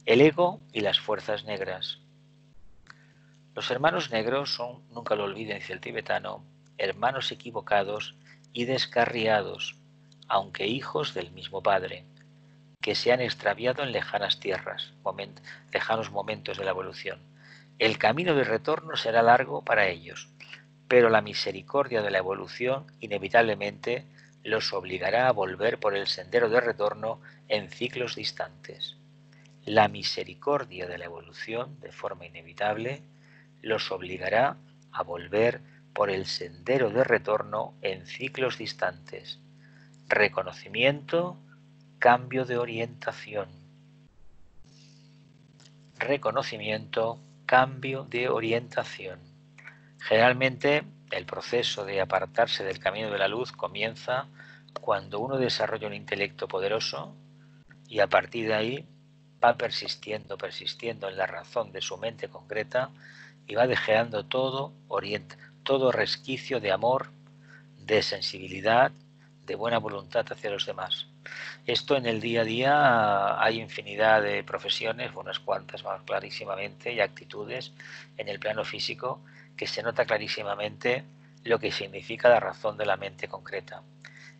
El ego y las fuerzas negras. Los hermanos negros son, nunca lo olviden, dice el tibetano, hermanos equivocados y descarriados, aunque hijos del mismo Padre, que se han extraviado en lejanas tierras, lejanos momentos de la evolución. El camino de retorno será largo para ellos, pero la misericordia de la evolución inevitablemente los obligará a volver por el sendero de retorno en ciclos distantes. La misericordia de la evolución, de forma inevitable, los obligará a volver por el sendero de retorno en ciclos distantes. Reconocimiento, cambio de orientación. Reconocimiento, cambio de orientación. Generalmente, el proceso de apartarse del camino de la luz comienza cuando uno desarrolla un intelecto poderoso y a partir de ahí va persistiendo en la razón de su mente concreta y va dejando todo resquicio de amor, de sensibilidad, de buena voluntad hacia los demás. Esto en el día a día hay infinidad de profesiones, unas cuantas más clarísimamente, y actitudes en el plano físico que se nota clarísimamente lo que significa la razón de la mente concreta.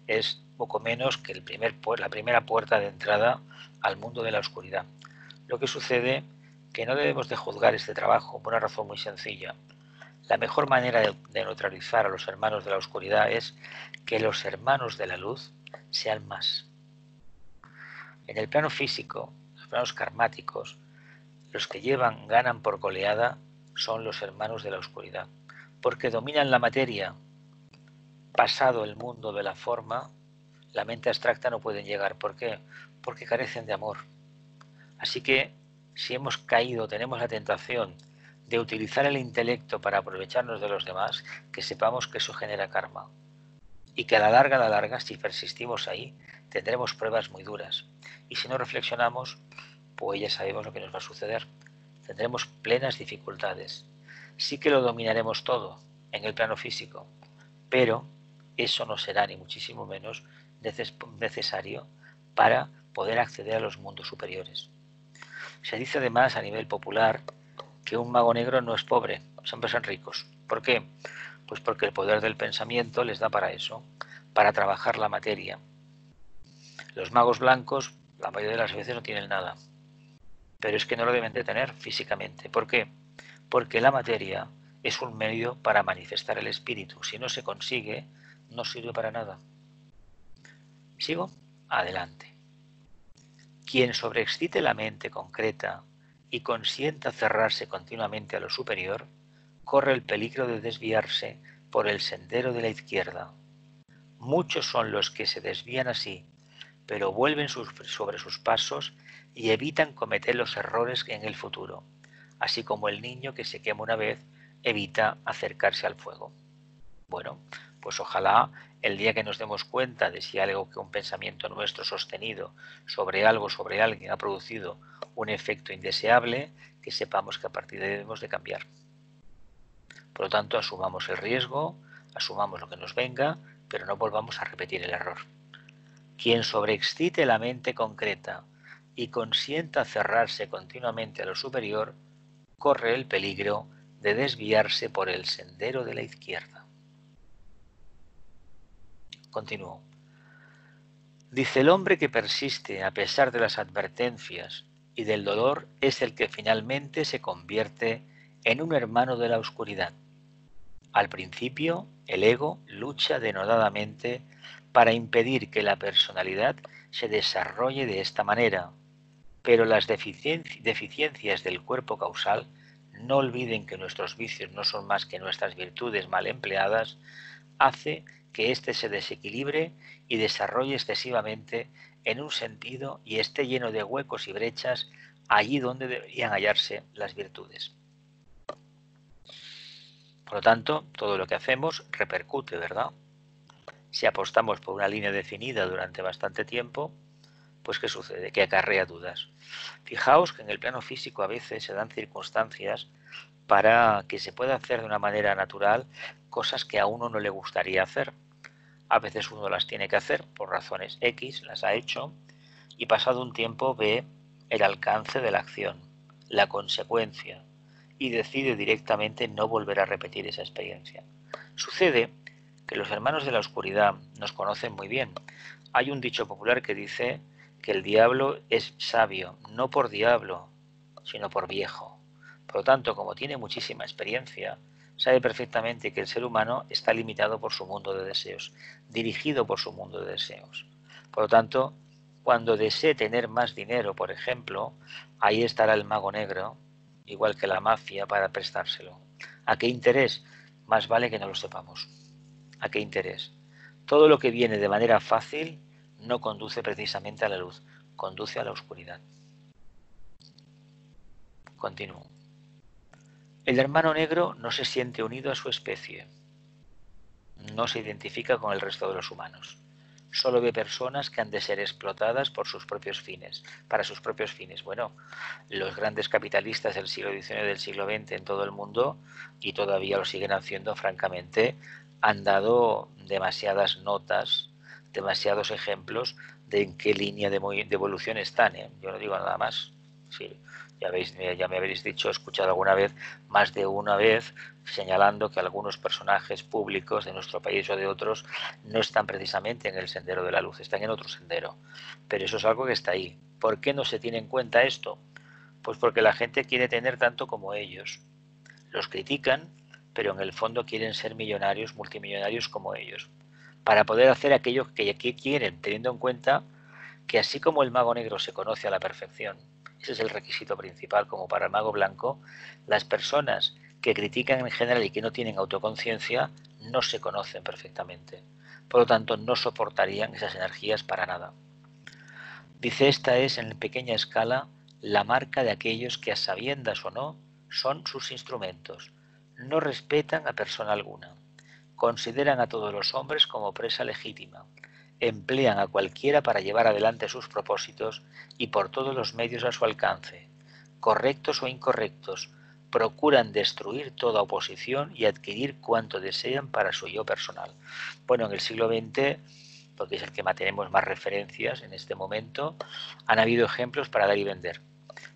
Es poco menos que la primera puerta de entrada al mundo de la oscuridad. Lo que sucede que no debemos de juzgar este trabajo por una razón muy sencilla. La mejor manera de neutralizar a los hermanos de la oscuridad es que los hermanos de la luz sean más. En el plano físico, los planos karmáticos, los que ganan por goleada son los hermanos de la oscuridad, porque dominan la materia. Pasado el mundo de la forma, la mente abstracta no pueden llegar. ¿Por qué? Porque carecen de amor. Así que si hemos caído, tenemos la tentación de utilizar el intelecto para aprovecharnos de los demás, que sepamos que eso genera karma. Y que a la larga, si persistimos ahí, tendremos pruebas muy duras. Y si no reflexionamos, pues ya sabemos lo que nos va a suceder. Tendremos plenas dificultades. Sí que lo dominaremos todo en el plano físico, pero eso no será ni muchísimo menos necesario para poder acceder a los mundos superiores. Se dice además a nivel popular que un mago negro no es pobre, siempre son ricos. ¿Por qué? Pues porque el poder del pensamiento les da para eso, para trabajar la materia. Los magos blancos, la mayoría de las veces no tienen nada, pero es que no lo deben de tener físicamente. ¿Por qué? Porque la materia es un medio para manifestar el espíritu. Si no se consigue, no sirve para nada. ¿Sigo? Adelante. Quien sobreexcite la mente concreta y consienta cerrarse continuamente a lo superior, corre el peligro de desviarse por el sendero de la izquierda. Muchos son los que se desvían así, pero vuelven sobre sus pasos y evitan cometer los errores en el futuro, así como el niño que se quema una vez evita acercarse al fuego. Bueno, pues ojalá el día que nos demos cuenta de si algo que un pensamiento nuestro sostenido sobre algo, sobre alguien ha producido un efecto indeseable, que sepamos que a partir de ahí debemos de cambiar. Por lo tanto, asumamos el riesgo, asumamos lo que nos venga, pero no volvamos a repetir el error. Quien sobreexcite la mente concreta y consienta cerrarse continuamente a lo superior, corre el peligro de desviarse por el sendero de la izquierda. Continúo. Dice: el hombre que persiste a pesar de las advertencias y del dolor es el que finalmente se convierte en un hermano de la oscuridad. Al principio, el ego lucha denodadamente para impedir que la personalidad se desarrolle de esta manera, pero las deficiencias del cuerpo causal, no olviden que nuestros vicios no son más que nuestras virtudes mal empleadas, hace que éste se desequilibre y desarrolle excesivamente en un sentido y esté lleno de huecos y brechas allí donde deberían hallarse las virtudes. Por lo tanto, todo lo que hacemos repercute, ¿verdad? Si apostamos por una línea definida durante bastante tiempo, pues ¿qué sucede? Que acarrea dudas. Fijaos que en el plano físico a veces se dan circunstancias para que se pueda hacer de una manera natural cosas que a uno no le gustaría hacer. A veces uno las tiene que hacer por razones X, las ha hecho, y pasado un tiempo ve el alcance de la acción, la consecuencia, y decide directamente no volver a repetir esa experiencia. Sucede que los hermanos de la oscuridad nos conocen muy bien. Hay un dicho popular que dice que el diablo es sabio, no por diablo, sino por viejo. Por lo tanto, como tiene muchísima experiencia, sabe perfectamente que el ser humano está limitado por su mundo de deseos, dirigido por su mundo de deseos. Por lo tanto, cuando desee tener más dinero, por ejemplo, ahí estará el mago negro, igual que la mafia, para prestárselo. ¿A qué interés? Más vale que no lo sepamos. ¿A qué interés? Todo lo que viene de manera fácil no conduce precisamente a la luz, conduce a la oscuridad. Continúo. El hermano negro no se siente unido a su especie, no se identifica con el resto de los humanos. Solo ve personas que han de ser explotadas por sus propios fines, para sus propios fines. Bueno, los grandes capitalistas del siglo XIX y del siglo XX en todo el mundo, y todavía lo siguen haciendo francamente, han dado demasiadas notas, demasiados ejemplos de en qué línea de evolución están. Yo no digo nada más. Sí, ya me habréis dicho, escuchado alguna vez, más de una vez, señalando que algunos personajes públicos de nuestro país o de otros no están precisamente en el sendero de la luz, están en otro sendero. Pero eso es algo que está ahí. ¿Por qué no se tiene en cuenta esto? Pues porque la gente quiere tener tanto como ellos. Los critican, pero en el fondo quieren ser millonarios, multimillonarios como ellos, para poder hacer aquello que quieren, teniendo en cuenta que así como el mago negro se conoce a la perfección, ese es el requisito principal como para el mago blanco, las personas que critican en general y que no tienen autoconciencia no se conocen perfectamente. Por lo tanto, no soportarían esas energías para nada. Dice: esta es, en pequeña escala, la marca de aquellos que, a sabiendas o no, son sus instrumentos. No respetan a persona alguna. Consideran a todos los hombres como presa legítima. Emplean a cualquiera para llevar adelante sus propósitos y por todos los medios a su alcance. Correctos o incorrectos, procuran destruir toda oposición y adquirir cuanto desean para su yo personal. Bueno, en el siglo XX, porque es el que tenemos más referencias en este momento, han habido ejemplos para dar y vender.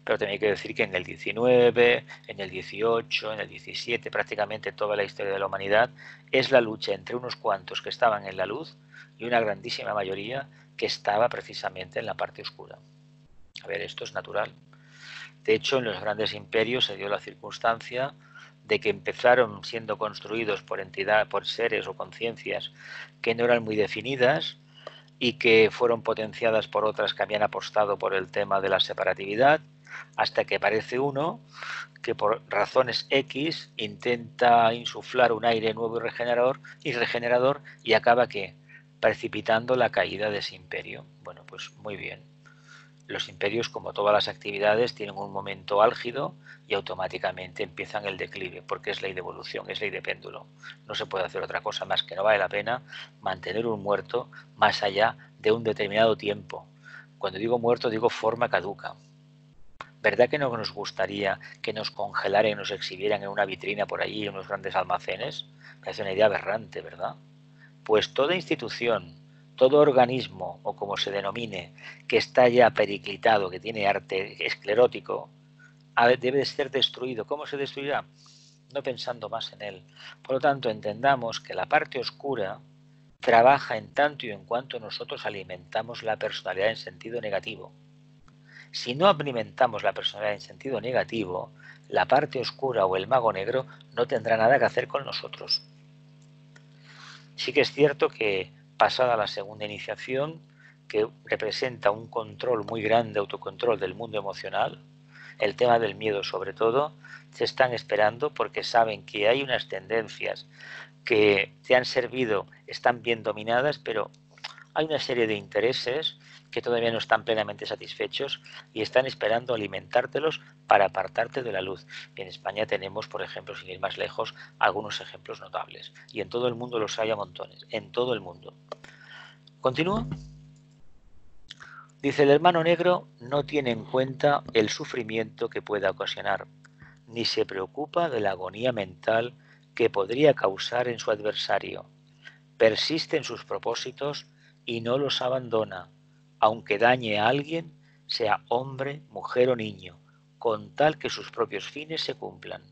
Pero también hay que decir que en el 19, en el 18, en el 17, prácticamente toda la historia de la humanidad es la lucha entre unos cuantos que estaban en la luz y una grandísima mayoría que estaba precisamente en la parte oscura. A ver, esto es natural. De hecho, en los grandes imperios se dio la circunstancia de que empezaron siendo construidos por seres o conciencias que no eran muy definidas y que fueron potenciadas por otras que habían apostado por el tema de la separatividad, hasta que aparece uno que por razones X intenta insuflar un aire nuevo y regenerador y acaba ¿qué? Precipitando la caída de ese imperio. Bueno, pues muy bien. Los imperios, como todas las actividades, tienen un momento álgido y automáticamente empiezan el declive, porque es ley de evolución, es ley de péndulo. No se puede hacer otra cosa más que no vale la pena mantener un muerto más allá de un determinado tiempo. Cuando digo muerto, digo forma caduca. ¿Verdad que no nos gustaría que nos congelaran y nos exhibieran en una vitrina por allí, en unos grandes almacenes? Me hace una idea aberrante, ¿verdad? Pues toda institución todo organismo, o como se denomine, que está ya periclitado, que tiene arte esclerótico, debe ser destruido. ¿Cómo se destruirá? No pensando más en él. Por lo tanto, entendamos que la parte oscura trabaja en tanto y en cuanto nosotros alimentamos la personalidad en sentido negativo. Si no alimentamos la personalidad en sentido negativo, la parte oscura o el mago negro no tendrá nada que hacer con nosotros. Sí que es cierto que pasada la segunda iniciación, que representa un control muy grande, autocontrol del mundo emocional, el tema del miedo sobre todo, se están esperando porque saben que hay unas tendencias que te han servido, están bien dominadas, pero hay una serie de intereses que todavía no están plenamente satisfechos y están esperando alimentártelos para apartarte de la luz. Y en España tenemos, por ejemplo, sin ir más lejos, algunos ejemplos notables. Y en todo el mundo los hay a montones, en todo el mundo. ¿Continúa? Dice, el hermano negro no tiene en cuenta el sufrimiento que pueda ocasionar, ni se preocupa de la agonía mental que podría causar en su adversario. Persiste en sus propósitos y no los abandona, aunque dañe a alguien, sea hombre, mujer o niño, con tal que sus propios fines se cumplan.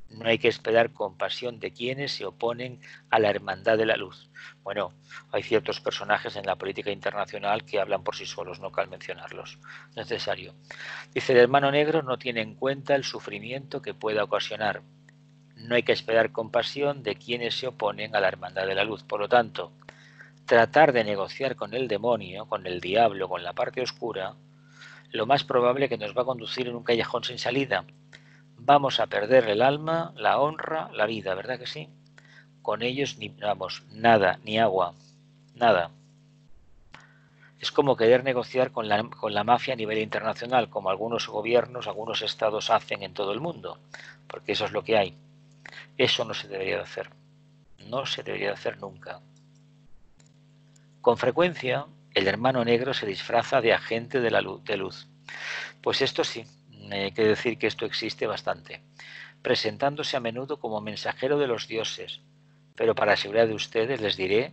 No hay que esperar compasión de quienes se oponen a la hermandad de la luz. Bueno, hay ciertos personajes en la política internacional que hablan por sí solos, no cal mencionarlos. Necesario. Dice, el hermano negro no tiene en cuenta el sufrimiento que pueda ocasionar. No hay que esperar compasión de quienes se oponen a la hermandad de la luz. Por lo tanto, tratar de negociar con el demonio, con el diablo, con la parte oscura, lo más probable que nos va a conducir en un callejón sin salida. Vamos a perder el alma, la honra, la vida, ¿verdad que sí? Con ellos ni vamos, nada, ni agua, nada. Es como querer negociar con la mafia a nivel internacional, como algunos gobiernos, algunos estados hacen en todo el mundo, porque eso es lo que hay. Eso no se debería de hacer. No se debería de hacer nunca. Con frecuencia, el hermano negro se disfraza de agente de luz. Pues esto sí, hay que decir que esto existe bastante, presentándose a menudo como mensajero de los dioses, pero para seguridad de ustedes les diré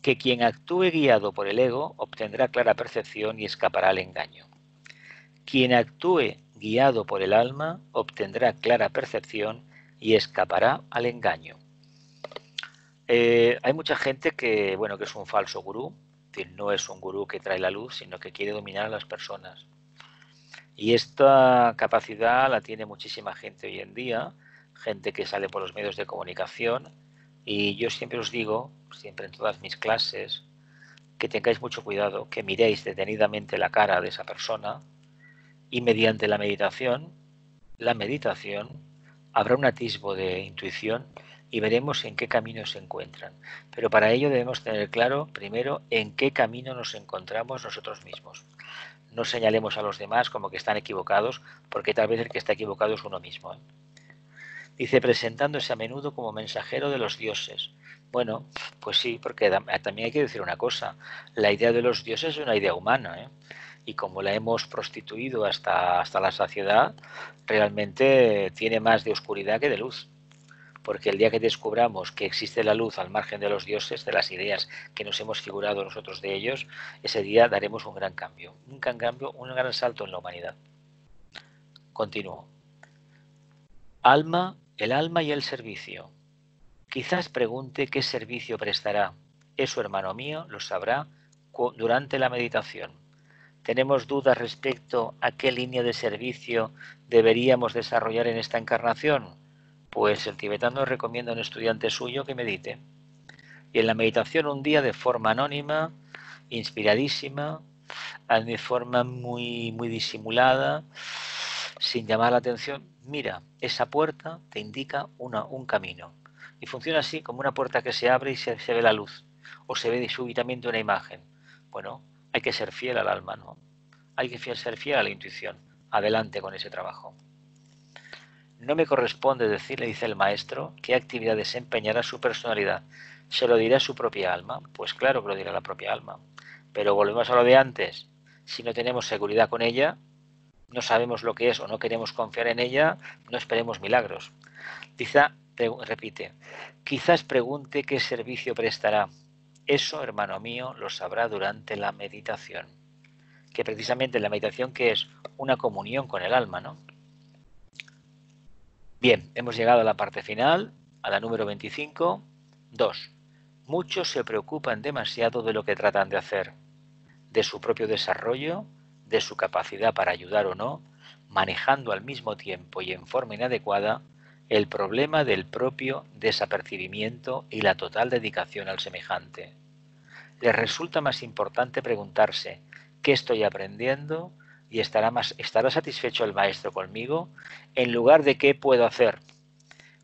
que quien actúe guiado por el ego obtendrá clara percepción y escapará al engaño. Quien actúe guiado por el alma obtendrá clara percepción y escapará al engaño. Hay mucha gente que, bueno, que es un falso gurú, es decir, no es un gurú que trae la luz, sino que quiere dominar a las personas. Y esta capacidad la tiene muchísima gente hoy en día, gente que sale por los medios de comunicación, y yo siempre os digo, siempre en todas mis clases, que tengáis mucho cuidado, que miréis detenidamente la cara de esa persona y mediante la meditación habrá un atisbo de intuición y veremos en qué camino se encuentran. Pero para ello debemos tener claro, primero, en qué camino nos encontramos nosotros mismos. No señalemos a los demás como que están equivocados, porque tal vez el que está equivocado es uno mismo. Dice, presentándose a menudo como mensajero de los dioses. Bueno, pues sí, porque también hay que decir una cosa. La idea de los dioses es una idea humana, y como la hemos prostituido hasta la saciedad, realmente tiene más de oscuridad que de luz. Porque el día que descubramos que existe la luz al margen de los dioses, de las ideas que nos hemos figurado nosotros de ellos, ese día daremos un gran cambio, un gran salto en la humanidad. Continúo. El alma y el servicio. Quizás pregunte qué servicio prestará. Eso, hermano mío, lo sabrá durante la meditación. ¿Tenemos dudas respecto a qué línea de servicio deberíamos desarrollar en esta encarnación? Pues el tibetano recomienda a un estudiante suyo que medite. Y en la meditación un día de forma anónima, inspiradísima, de forma muy disimulada, sin llamar la atención, mira, esa puerta te indica un camino. Y funciona así, como una puerta que se abre y se ve la luz, o se ve súbitamente una imagen. Bueno, hay que ser fiel al alma, ¿no? Hay que ser fiel a la intuición. Adelante con ese trabajo. No me corresponde decirle, dice el maestro, qué actividad desempeñará su personalidad. ¿Se lo dirá su propia alma? Pues claro que lo dirá la propia alma. Pero volvemos a lo de antes. Si no tenemos seguridad con ella, no sabemos lo que es o no queremos confiar en ella, no esperemos milagros. Repite, quizás pregunte qué servicio prestará. Eso, hermano mío, lo sabrá durante la meditación. Que precisamente la meditación, que es una comunión con el alma, ¿no? Bien, hemos llegado a la parte final, a la número 25. 2. Muchos se preocupan demasiado de lo que tratan de hacer, de su propio desarrollo, de su capacidad para ayudar o no, manejando al mismo tiempo y en forma inadecuada el problema del propio desapercibimiento y la total dedicación al semejante. Les resulta más importante preguntarse ¿qué estoy aprendiendo? Y estará satisfecho el maestro conmigo, en lugar de qué puedo hacer.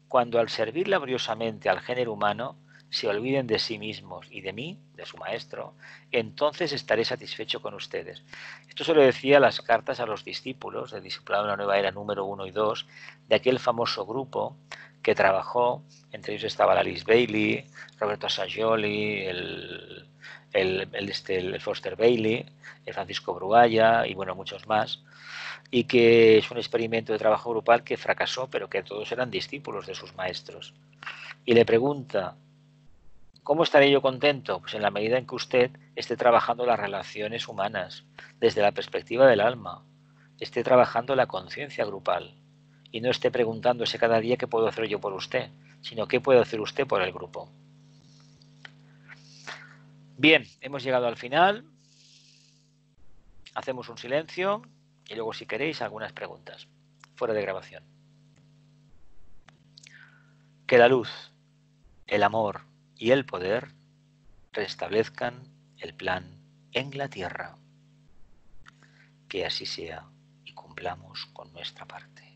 Cuando al servir laboriosamente al género humano se olviden de sí mismos y de mí, de su maestro, entonces estaré satisfecho con ustedes. Esto se lo decía las cartas a los discípulos del Discipulado de la Nueva Era número 1 y 2, de aquel famoso grupo que trabajó, entre ellos estaba la Alice Bailey, Roberto Assagioli, el Foster Bailey, el Francisco Brualla y bueno, muchos más, y que es un experimento de trabajo grupal que fracasó, pero que todos eran discípulos de sus maestros. Y le pregunta, ¿cómo estaré yo contento? Pues en la medida en que usted esté trabajando las relaciones humanas desde la perspectiva del alma, esté trabajando la conciencia grupal y no esté preguntándose cada día qué puedo hacer yo por usted, sino qué puede hacer usted por el grupo. Bien, hemos llegado al final. Hacemos un silencio y luego, si queréis, algunas preguntas. Fuera de grabación. Que la luz, el amor y el poder restablezcan el plan en la tierra. Que así sea y cumplamos con nuestra parte.